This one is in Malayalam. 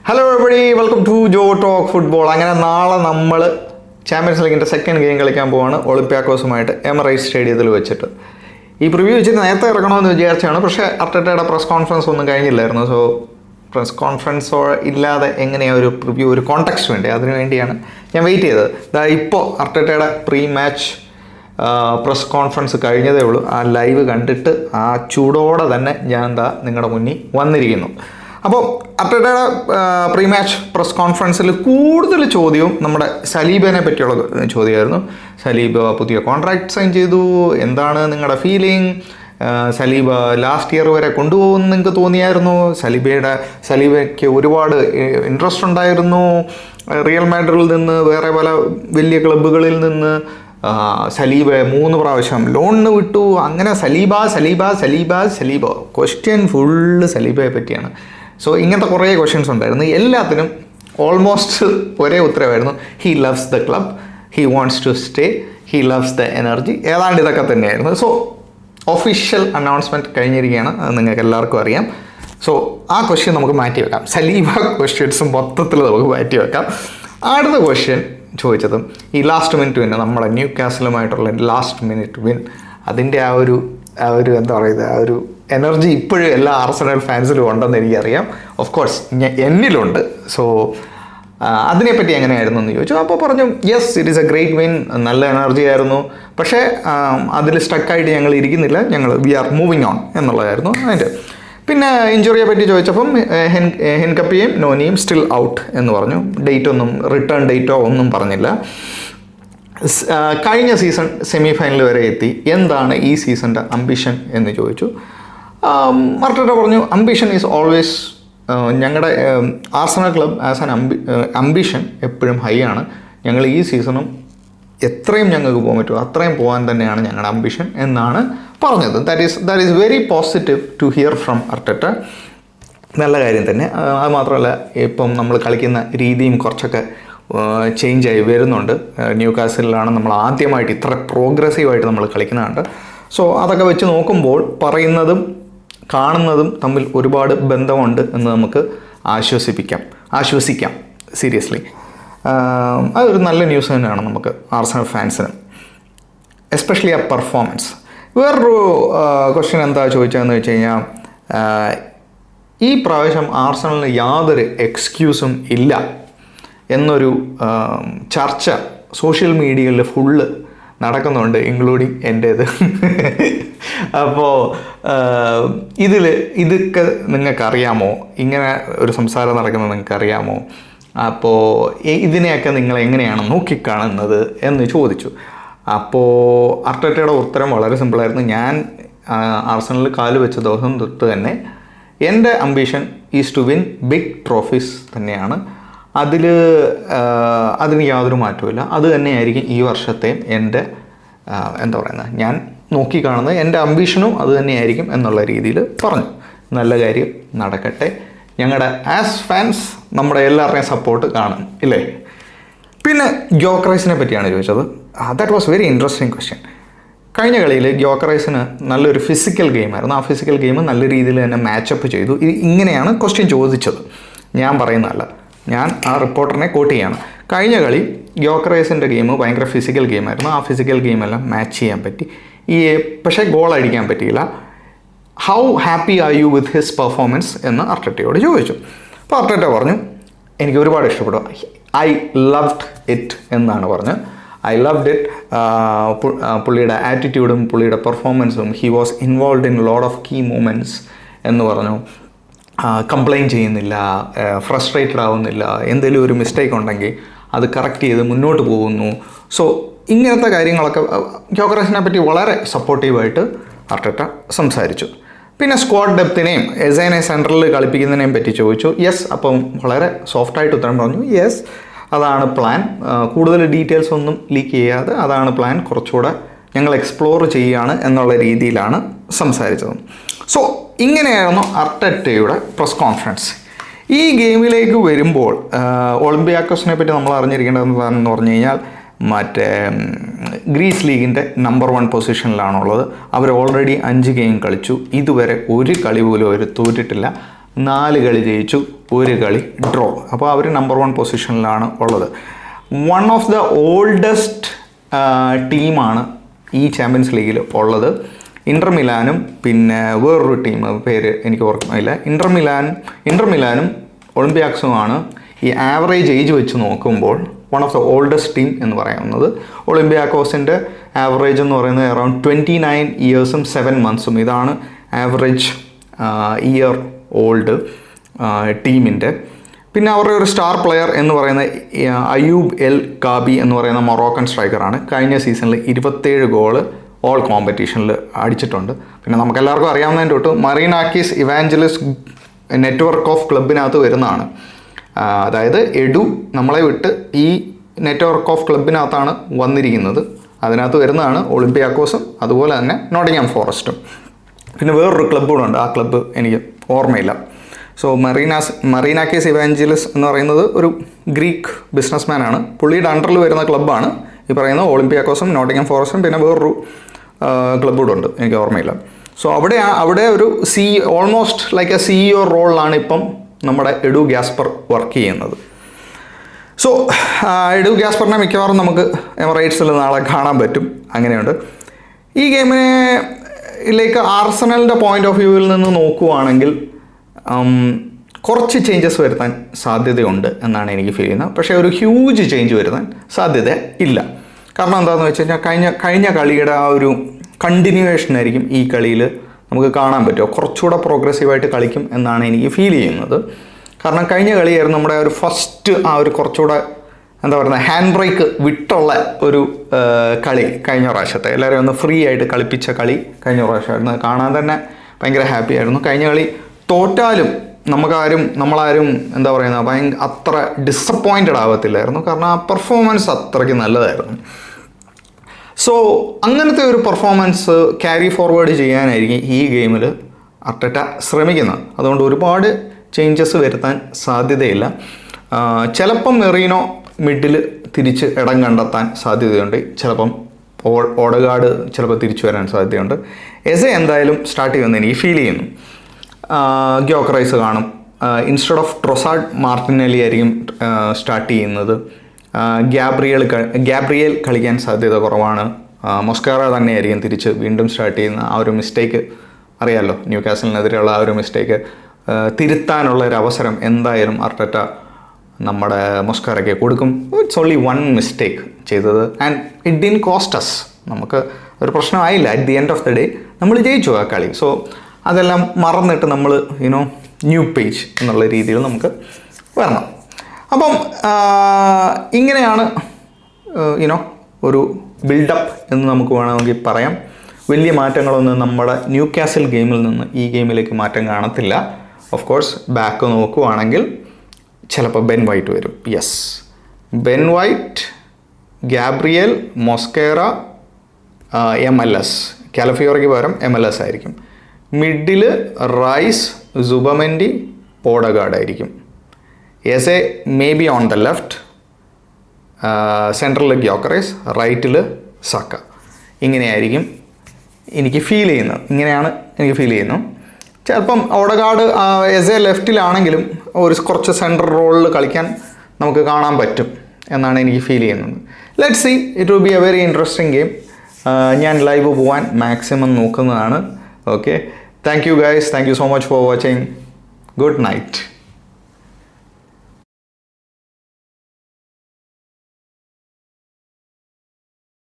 ഹലോ എവരി, വെൽക്കം ടു ജോ ടോക്ക് ഫുട്ബോൾ. അങ്ങനെ നാളെ നമ്മൾ ചാമ്പ്യൻസ് ലീഗിൻ്റെ സെക്കൻഡ് ഗെയിം കളിക്കാൻ പോവാണ് ഒളിമ്പ്യാക്കോസുമായിട്ട് എമിറേറ്റ്സ് സ്റ്റേഡിയത്തിൽ വെച്ചിട്ട്. ഈ പ്രിവ്യൂ വെച്ചിട്ട് നേരത്തെ ഇറക്കണമെന്ന് വിചാരിച്ചാണ്, പക്ഷേ അർട്ടറ്റയുടെ പ്രസ് കോൺഫറൻസ് ഒന്നും കഴിഞ്ഞില്ലായിരുന്നു. സോ പ്രസ് കോൺഫറൻസോ ഇല്ലാതെ എങ്ങനെയാണ് ഒരു പ്രിവ്യൂ, ഒരു കോണ്ടെക്സ്റ്റ് വേണ്ടേ, അതിനു വേണ്ടിയാണ് ഞാൻ വെയിറ്റ് ചെയ്തത്. ഇപ്പോൾ അർട്ടറ്റയുടെ പ്രീ മാച്ച് പ്രസ് കോൺഫറൻസ് കഴിഞ്ഞതേ ഉള്ളൂ. ആ ലൈവ് കണ്ടിട്ട് ആ ചൂടോടെ തന്നെ ഞാൻ നിങ്ങളുടെ മുന്നിൽ വന്നിരിക്കുന്നു. അപ്പോൾ അർട്ടറ്റയുടെ പ്രീ മാച്ച് പ്രസ് കോൺഫറൻസിൽ കൂടുതൽ ചോദ്യവും നമ്മുടെ സലീബിനെ പറ്റിയുള്ള ചോദ്യമായിരുന്നു. സലീബ് പുതിയ കോൺട്രാക്ട് സൈൻ ചെയ്തു, എന്താണ് നിങ്ങളുടെ ഫീലിംഗ്, സലീബ ലാസ്റ്റ് ഇയർ വരെ കൊണ്ടുപോകുമെന്ന് നിങ്ങൾക്ക് തോന്നിയായിരുന്നു, സലീബയ്ക്ക് ഒരുപാട് ഇൻട്രസ്റ്റ് ഉണ്ടായിരുന്നു റിയൽ മാഡ്രിഡിൽ നിന്ന്, വേറെ പല വലിയ ക്ലബ്ബുകളിൽ നിന്ന്. സലീബ് 3 പ്രാവശ്യം ലോണിന് വിട്ടു. അങ്ങനെ സലീബ ക്വസ്റ്റ്യൻ ഫുള്ള് സലീബയെ പറ്റിയാണ്. സോ ഇങ്ങനത്തെ കുറേ ക്വസ്റ്റ്യൻസ് ഉണ്ടായിരുന്നു. എല്ലാത്തിനും ഓൾമോസ്റ്റ് ഒരേ ഉത്തരവായിരുന്നു: he loves the club, he wants to stay, he loves the energy. ഏതാണ്ട് ഇതൊക്കെ തന്നെയായിരുന്നു. സോ ഒഫീഷ്യൽ അനൗൺസ്മെൻറ്റ് കഴിഞ്ഞിരിക്കുകയാണ്, അത് നിങ്ങൾക്ക് എല്ലാവർക്കും അറിയാം. സോ ആ ക്വസ്റ്റ്യൻ നമുക്ക് മാറ്റി വെക്കാം. സലീബ ക്വസ്റ്റ്യൻസ് മൊത്തത്തിൽ നമുക്ക് മാറ്റി വെക്കാം. അടുത്ത ക്വസ്റ്റ്യൻ ചോദിച്ചതും ഈ ലാസ്റ്റ് മിനിറ്റ് വിൻ, നമ്മുടെ ന്യൂ കാസലുമായിട്ടുള്ള ലാസ്റ്റ് മിനിറ്റ് വിൻ, അതിൻ്റെ ആ ഒരു എന്താ പറയുക, ആ ഒരു എനർജി ഇപ്പോഴും എല്ലാ ആർസണൽ ഫാൻസിലും ഉണ്ടെന്ന് എനിക്കറിയാം. Of course എന്നിലുണ്ട്. സോ അതിനെപ്പറ്റി എങ്ങനെയായിരുന്നു എന്ന് ചോദിച്ചു. അപ്പോൾ പറഞ്ഞു yes, it is A great win, നല്ല എനർജി ആയിരുന്നു. പക്ഷേ അതിൽ സ്റ്റക്കായിട്ട് ഞങ്ങൾ ഇരിക്കുന്നില്ല, വി ആർ മൂവിങ് ഓൺ എന്നുള്ളതായിരുന്നു അതിൻ്റെ. പിന്നെ ഇഞ്ചുറിയെ പറ്റി ചോദിച്ചപ്പം ഹെൻകപ്പിയും നോനിയും സ്റ്റിൽ ഔട്ട് എന്ന് പറഞ്ഞു. റിട്ടേൺ ഡേറ്റോ ഒന്നും പറഞ്ഞില്ല. കഴിഞ്ഞ സീസൺ സെമി ഫൈനൽ വരെ എത്തി, എന്താണ് ഈ സീസണിൻ്റെ അംബിഷൻ എന്ന് ചോദിച്ചു. അർട്ടറ്റ പറഞ്ഞു അംബിഷൻ ഈസ് ഓൾവേസ്, ഞങ്ങളുടെ Arsenal club as an ambition എപ്പോഴും ഹൈ ആണ്. ഞങ്ങൾ ഈ സീസണും എത്രയും ഞങ്ങൾക്ക് പോകാൻ പറ്റുമോ അത്രയും പോകാൻ തന്നെയാണ് ഞങ്ങളുടെ അംബിഷൻ എന്നാണ് പറഞ്ഞത്. That is very positive to hear from Arteta. നല്ല കാര്യം തന്നെ. അത് മാത്രമല്ല, ഇപ്പം നമ്മൾ കളിക്കുന്ന രീതിയും കുറച്ചൊക്കെ ചേഞ്ചായി വരുന്നുണ്ട്. ന്യൂ കാസലിലാണ് നമ്മൾ ആദ്യമായിട്ട് ഇത്ര പ്രോഗ്രസീവായിട്ട് നമ്മൾ കളിക്കുന്നുണ്ട്. സോ അതൊക്കെ വെച്ച് നോക്കുമ്പോൾ പറയുന്നതും കാണുന്നതും തമ്മിൽ ഒരുപാട് ബന്ധമുണ്ട് എന്ന് നമുക്ക് ആശ്വസിക്കാം സീരിയസ്ലി. അതൊരു നല്ല ന്യൂസ് തന്നെയാണ് നമുക്ക് ആർസണൽ ഫാൻസിന്, എസ്പെഷ്യലി ആ പെർഫോമൻസ്. വേറൊരു ക്വസ്റ്റ്യൻ എന്താ ചോദിച്ചതെന്ന് വെച്ച് കഴിഞ്ഞാൽ, ഈ പ്രാവശ്യം ആർസണലിന് യാതൊരു എക്സ്ക്യൂസും ഇല്ല എന്നൊരു ചർച്ച സോഷ്യൽ മീഡിയയിൽ ഫുള്ള് നടക്കുന്നുണ്ട്, ഇൻക്ലൂഡിങ് എൻ്റേത്. അപ്പോൾ ഇതൊക്കെ നിങ്ങൾക്കറിയാമോ? ഇങ്ങനെ ഒരു സംസാരം നടക്കുന്നത് നിങ്ങൾക്കറിയാമോ? അപ്പോൾ ഇതിനെയൊക്കെ നിങ്ങൾ എങ്ങനെയാണ് നോക്കിക്കാണുന്നത് എന്ന് ചോദിച്ചു. അപ്പോൾ അർട്ടറ്റയുടെ ഉത്തരം വളരെ സിമ്പിളായിരുന്നു. ഞാൻ ആർസണലിൽ കാല് വെച്ച ദിവസം തൊട്ട് തന്നെ എൻ്റെ ambition is to win big trophies തന്നെയാണ്. അതിന് യാതൊരു മാറ്റമില്ല. അത് തന്നെയായിരിക്കും ഈ വർഷത്തെ എൻ്റെ ഞാൻ നോക്കിക്കാണുന്നത്, എൻ്റെ അംബീഷനും അത് തന്നെയായിരിക്കും എന്നുള്ള രീതിയിൽ പറഞ്ഞു. നല്ല കാര്യം നടക്കട്ടെ. ഞങ്ങളുടെ ആസ് ഫാൻസ് നമ്മുടെ എല്ലാവരുടെയും സപ്പോർട്ട് കാണും, ഇല്ലേ? പിന്നെ ഗ്യോക്കറൈസിനെ പറ്റിയാണ് ചോദിച്ചത്. That was very interesting question. കഴിഞ്ഞ കളിയിൽ ഗ്യോക്കറൈസിന് നല്ലൊരു ഫിസിക്കൽ ഗെയിമായിരുന്നു. ആ ഫിസിക്കൽ ഗെയിം നല്ല രീതിയിൽ തന്നെ മാച്ചപ്പ് ചെയ്തു. ഇങ്ങനെയാണ് ക്വസ്റ്റ്യൻ ചോദിച്ചത്, ഞാൻ പറയുന്നതല്ല, ഞാൻ ആ റിപ്പോർട്ടറിനെ കോട്ട് ചെയ്യാണ്. കഴിഞ്ഞ കളി ഗ്യോക്കറൈസിൻ്റെ ഗെയിം ഭയങ്കര ഫിസിക്കൽ ഗെയിമായിരുന്നു. ആ ഫിസിക്കൽ ഗെയിമെല്ലാം മാച്ച് ചെയ്യാൻ പറ്റി. പക്ഷേ ഗോൾ അടിക്കാൻ പറ്റിയില്ല. How happy are you with his performance എന്ന് അർട്ടറ്റയോട് ചോദിച്ചു. അപ്പോൾ അർട്ടറ്റ പറഞ്ഞു എനിക്ക് ഒരുപാട് ഇഷ്ടപ്പെട്ടു, ഐ ലവ്ഡ് ഇറ്റ് എന്നാണ് പറഞ്ഞത്. I loved it. പുള്ളിയുടെ ആറ്റിറ്റ്യൂഡും പുള്ളിയുടെ പെർഫോമൻസും, he was involve in lot of key moments എന്ന് പറഞ്ഞു. കംപ്ലൈൻറ്റ് ചെയ്യുന്നില്ല, ഫ്രസ്ട്രേറ്റഡ് ആവുന്നില്ല, എന്തെങ്കിലും ഒരു മിസ്റ്റേക്ക് ഉണ്ടെങ്കിൽ അത് കറക്റ്റ് ചെയ്ത് മുന്നോട്ട് പോകുന്നു. സോ ഇങ്ങനത്തെ കാര്യങ്ങളൊക്കെ ഗ്യോക്കറൈസിനെ പറ്റി വളരെ സപ്പോർട്ടീവായിട്ട് അർട്ടറ്റ സംസാരിച്ചു. പിന്നെ സ്ക്വാഡ് ഡെപ്തിനെയും എസൈനെ സെൻട്രലിൽ കളിപ്പിക്കുന്നതിനെയും പറ്റി ചോദിച്ചു. യെസ്, അപ്പം വളരെ സോഫ്റ്റായിട്ട് ഉത്തരം പറഞ്ഞു. യെസ്, അതാണ് പ്ലാൻ. കൂടുതൽ ഡീറ്റെയിൽസ് ഒന്നും ലീക്ക് ചെയ്യാതെ അതാണ് പ്ലാൻ, കുറച്ചുകൂടെ ഞങ്ങൾ എക്സ്പ്ലോർ ചെയ്യുകയാണ് എന്നുള്ള രീതിയിലാണ് സംസാരിച്ചത്. സോ ഇങ്ങനെയായിരുന്നു അർട്ടറ്റയുടെ പ്രസ് കോൺഫറൻസ്. ഈ ഗെയിമിലേക്ക് വരുമ്പോൾ ഒളിമ്പ്യാക്കോസിനെ പറ്റി നമ്മൾ അറിഞ്ഞിരിക്കേണ്ടതെന്ന് പറഞ്ഞു കഴിഞ്ഞാൽ, മറ്റേ ഗ്രീസ് ലീഗിൻ്റെ നമ്പർ 1 പൊസിഷനിലാണുള്ളത്. അവർ ഓൾറെഡി 5 ഗെയിം കളിച്ചു. ഇതുവരെ ഒരു കളി പോലും അവർ തോറ്റിട്ടില്ല. 4 കളി ജയിച്ചു, ഒരു കളി ഡ്രോ. അപ്പോൾ അവർ നമ്പർ 1 പൊസിഷനിലാണ് ഉള്ളത്. വൺ ഓഫ് ദ ഓൾഡസ്റ്റ് ടീമാണ് ഈ ചാമ്പ്യൻസ് ലീഗിൽ ഉള്ളത്. ഇൻ്റർ മിലാനും പിന്നെ വേറൊരു ടീം പേര് എനിക്ക് ഓർമ്മയില്ല. ഇൻ്റർ മിലാനും ഒളിമ്പിയാക്സുമാണ് ഈ ആവറേജ് ഏജ് വെച്ച് നോക്കുമ്പോൾ one of the oldest team എന്ന് പറയുന്നത്. ഒളിമ്പിയാക്കോസിൻ്റെ ആവറേജ് എന്ന് പറയുന്നത് അറൗണ്ട് 29 ഇയേഴ്സും 7 മന്ത്സും. ഇതാണ് ആവറേജ് ഇയർ ഓൾഡ് ടീമിൻ്റെ. പിന്നെ അവരുടെ ഒരു സ്റ്റാർ പ്ലെയർ എന്ന് പറയുന്നത് അയൂബ് എൽ കാബി എന്ന് പറയുന്ന മൊറോക്കൻ സ്ട്രൈക്കറാണ്. കഴിഞ്ഞ സീസണിൽ 27 ഗോള് ഓൾ കോമ്പറ്റീഷനിൽ അടിച്ചിട്ടുണ്ട്. പിന്നെ നമുക്കെല്ലാവർക്കും അറിയാവുന്നതിൻ്റെ തൊട്ട് മറീനാക്കീസ് ഇവാഞ്ചലിസ് നെറ്റ്വർക്ക് ഓഫ് ക്ലബിനകത്ത് വരുന്നതാണ്. അതായത് എഡു നമ്മളെ വിട്ട് ഈ നെറ്റ്വർക്ക് ഓഫ് ക്ലബിനകത്താണ് വന്നിരിക്കുന്നത്. അതിനകത്ത് വരുന്നതാണ് ഒളിമ്പിയാക്കോസും അതുപോലെ തന്നെ നോട്ടിംഗ്ഹാം ഫോറസ്റ്റും. പിന്നെ വേറൊരു ക്ലബ്ബ് കൂടെ ഉണ്ട്, ആ ക്ലബ്ബ് എനിക്ക് ഓർമ്മയില്ല. സോ മറീനാക്കീസ് ഇവാഞ്ചലിസ് എന്ന് പറയുന്നത് ഒരു ഗ്രീക്ക് ബിസിനസ്മാനാണ്. പുള്ളിയുടെ അണ്ടറിൽ വരുന്ന ക്ലബ്ബാണ് ഈ പറയുന്ന ഒളിമ്പിയാക്കോസും നോട്ടിംഗ്ഹാം ഫോറസ്റ്റും. പിന്നെ വേറൊരു ക്ലബ്ബ് കൂടെ ഉണ്ട്, എനിക്ക് ഓർമ്മയില്ല. സോ അവിടെ ഒരു ഓൾമോസ്റ്റ് ലൈക്ക് എ CEO റോളിലാണ് ഇപ്പം നമ്മുടെ എഡു ഗ്യാസ്പർ വർക്ക് ചെയ്യുന്നത്. സോ എഡു ഗ്യാസ്പറിനെ മിക്കവാറും നമുക്ക് എമിറേറ്റ്സിൽ നാളെ കാണാൻ പറ്റും. അങ്ങനെയുണ്ട്. ഈ ഗെയിമിലേക്ക് ആർസണലിൻ്റെ പോയിൻ്റ് ഓഫ് വ്യൂവിൽ നിന്ന് നോക്കുവാണെങ്കിൽ കുറച്ച് ചേഞ്ചസ് വരുത്താൻ സാധ്യതയുണ്ട് എന്നാണ് എനിക്ക് ഫീൽ ചെയ്യുന്നത്. പക്ഷേ ഒരു ഹ്യൂജ് ചേഞ്ച് വരുത്താൻ സാധ്യത ഇല്ല. കാരണം എന്താണെന്ന് വെച്ച് കഴിഞ്ഞാൽ കഴിഞ്ഞ കളിയുടെ ആ ഒരു കണ്ടിന്യൂവേഷൻ ആയിരിക്കും ഈ കളിയിൽ നമുക്ക് കാണാൻ പറ്റുമോ. കുറച്ചുകൂടെ പ്രോഗ്രസീവായിട്ട് കളിക്കും എന്നാണ് എനിക്ക് ഫീൽ ചെയ്യുന്നത്. കാരണം കഴിഞ്ഞ കളിയായിരുന്നു നമ്മുടെ ഒരു ഫസ്റ്റ് ആ ഒരു കുറച്ചുകൂടെ എന്താ പറയുക ഹാൻഡ് ബ്രേക്ക് വിട്ടുള്ള ഒരു കളി കഴിഞ്ഞ പ്രാവശ്യത്തെ. എല്ലാവരും ഒന്ന് ഫ്രീ ആയിട്ട് കളിപ്പിച്ച കളി കഴിഞ്ഞ പ്രാവശ്യമായിരുന്നു. കാണാൻ തന്നെ ഭയങ്കര ഹാപ്പി ആയിരുന്നു. കഴിഞ്ഞ കളി തോറ്റാലും നമ്മളാരും എന്താ പറയുക അത്ര ഡിസപ്പോയിൻറ്റഡ് ആവത്തില്ലായിരുന്നു. കാരണം ആ പെർഫോമൻസ് അത്രയ്ക്ക് നല്ലതായിരുന്നു. സോ അങ്ങനത്തെ ഒരു പെർഫോമൻസ് ക്യാരി ഫോർവേഡ് ചെയ്യാനായിരിക്കും ഈ ഗെയിമിൽ അർട്ടറ്റ ശ്രമിക്കുന്നത്. അതുകൊണ്ട് ഒരുപാട് ചേഞ്ചസ് വരുത്താൻ സാധ്യതയില്ല. ചിലപ്പം മെറീനോ മിഡിൽ തിരിച്ച് ഇടം കണ്ടെത്താൻ സാധ്യതയുണ്ട്. ചിലപ്പം ഓഡഗാർഡ് ചിലപ്പോൾ തിരിച്ചു വരാൻ സാധ്യതയുണ്ട്. എസെ എന്തായാലും സ്റ്റാർട്ട് ചെയ്യുമെന്ന് എനിക്ക് ഫീൽ ചെയ്യുന്നു. ഗ്യോക്കറൈസ് കാണും. ഇൻസ്റ്റെഡ് ഓഫ് ട്രൊസാർഡ് മാർട്ടിനെല്ലി ആയിരിക്കും സ്റ്റാർട്ട് ചെയ്യുന്നത്. ഗ്യാബ്രിയേൽ കളിക്കാൻ സാധ്യത കുറവാണ്. മൊസ്കാറ തന്നെയായിരിക്കും തിരിച്ച് വീണ്ടും സ്റ്റാർട്ട് ചെയ്യുന്ന. ആ ഒരു മിസ്റ്റേക്ക് അറിയാമല്ലോ, ന്യൂ കാസലിനെതിരെയുള്ള ആ ഒരു മിസ്റ്റേക്ക് തിരുത്താനുള്ള ഒരു അവസരം എന്തായാലും അർട്ടറ്റ നമ്മുടെ മൊസ്കാറയ്ക്ക് കൊടുക്കും. ഇറ്റ്സ് ഓൺലി 1 മിസ്റ്റേക്ക് ചെയ്തത് ആൻഡ് ഇറ്റ് ഡിൻ കോസ്റ്റസ്. നമുക്ക് ഒരു പ്രശ്നമായില്ല. At the end of the day നമ്മൾ ജയിച്ചു ആ കളി. സോ അതെല്ലാം മറന്നിട്ട് നമ്മൾ ന്യൂ പേജ് എന്നുള്ള രീതിയിൽ നമുക്ക് വരണം. അപ്പം ഇങ്ങനെയാണ് ഒരു ബിൽഡപ്പ് എന്ന് നമുക്ക് വേണമെങ്കിൽ പറയാം. വലിയ മാറ്റങ്ങളൊന്നും നമ്മുടെ ന്യൂ കാസിൽ ഗെയിമിൽ നിന്ന് ഈ ഗെയിമിലേക്ക് മാറ്റം കാണത്തില്ല. ഓഫ് കോഴ്സ് ബാക്ക് നോക്കുവാണെങ്കിൽ ചിലപ്പോൾ ബെൻ വൈറ്റ് വരും. Yes, Ben White, Gabriel, Mosquera, MLS. കാലഫിയോറയ്ക്ക് പകരം MLS ആയിരിക്കും. മിഡിൽ റൈസ്, സുബമെൻഡി, ഓഡഗാർഡ് ആയിരിക്കും. Eze maybe on the left, സെൻട്രലിൽ ഗ്യോക്കറൈസ്, റൈറ്റിൽ സക്ക. ഇങ്ങനെയായിരിക്കും എനിക്ക് ഫീൽ ചെയ്യുന്നത്. ഇങ്ങനെയാണ് എനിക്ക് ഫീൽ ചെയ്യുന്നത്. ചിലപ്പം ഓഡഗാർഡ് എസ് എ ലെഫ്റ്റിലാണെങ്കിലും കുറച്ച് സെൻട്രൽ റോളിൽ കളിക്കാൻ നമുക്ക് കാണാൻ പറ്റും എന്നാണ് എനിക്ക് ഫീൽ ചെയ്യുന്നത്. Let's see, it will be a very interesting game. ഞാൻ ലൈവ് പോകാൻ മാക്സിമം നോക്കുന്നതാണ്. Okay, thank you guys, thank you so much for watching. Good night.